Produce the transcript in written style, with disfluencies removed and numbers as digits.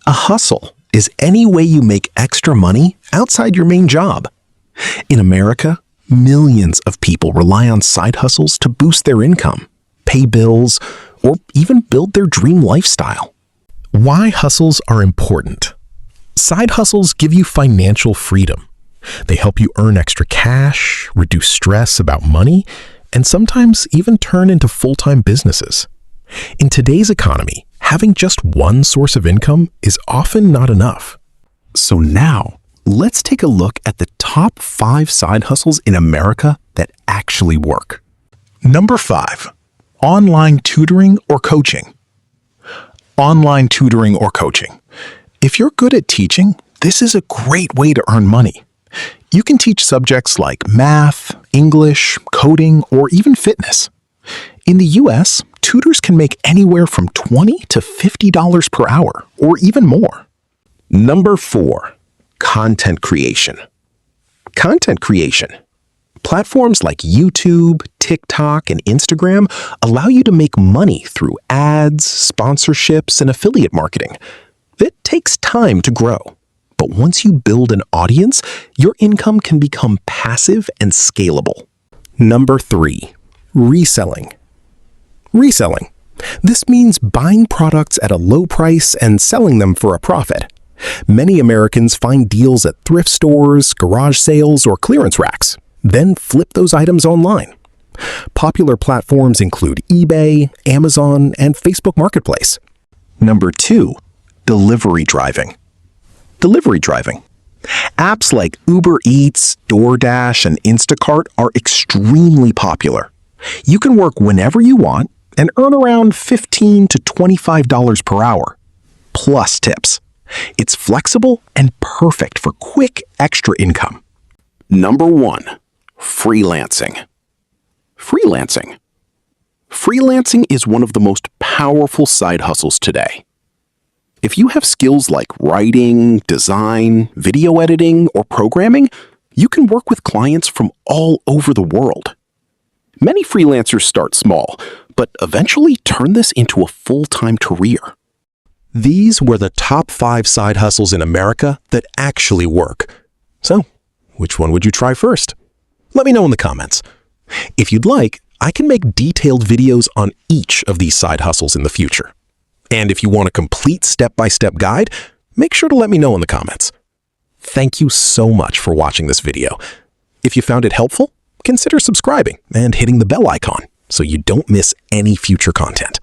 A hustle is any way you make extra money outside your main job. In America, millions of people rely on side hustles to boost their income, pay bills, or even build their dream lifestyle. Why hustles are important. Side hustles give you financial freedom. They help you earn extra cash, reduce stress about money, and sometimes even turn into full-time businesses. In today's economy, having just one source of income is often not enough. So now, let's take a look at the top 5 side hustles in America that actually work. Number 5. Online tutoring or coaching. Online tutoring or coaching. If you're good at teaching, this is a great way to earn money. You can teach subjects like math, English, coding, or even fitness. In the US, tutors can make anywhere from $20 to $50 per hour, or even more. Number 4. Content creation. Content creation. Platforms like YouTube, TikTok, and Instagram allow you to make money through ads, sponsorships, and affiliate marketing. It takes time to grow, but once you build an audience, your income can become passive and scalable. Number 3. Reselling. Reselling. This means buying products at a low price and selling them for a profit. Many Americans find deals at thrift stores, garage sales, or clearance racks, then flip those items online. Popular platforms include eBay, Amazon, and Facebook Marketplace. Number 2. Delivery driving. Delivery driving. Apps like Uber Eats, DoorDash, and Instacart are extremely popular. You can work whenever you want and earn around $15 to $25 per hour, plus tips. It's flexible and perfect for quick extra income. Number 1. Freelancing. Freelancing. Freelancing is one of the most powerful side hustles today. If you have skills like writing, design, video editing, or programming, you can work with clients from all over the world. Many freelancers start small, but eventually turn this into a full-time career. These were the top 5 side hustles in America that actually work. So, which one would you try first? Let me know in the comments. If you'd like, I can make detailed videos on each of these side hustles in the future. And if you want a complete step-by-step guide, make sure to let me know in the comments. Thank you so much for watching this video. If you found it helpful, consider subscribing and hitting the bell icon so you don't miss any future content.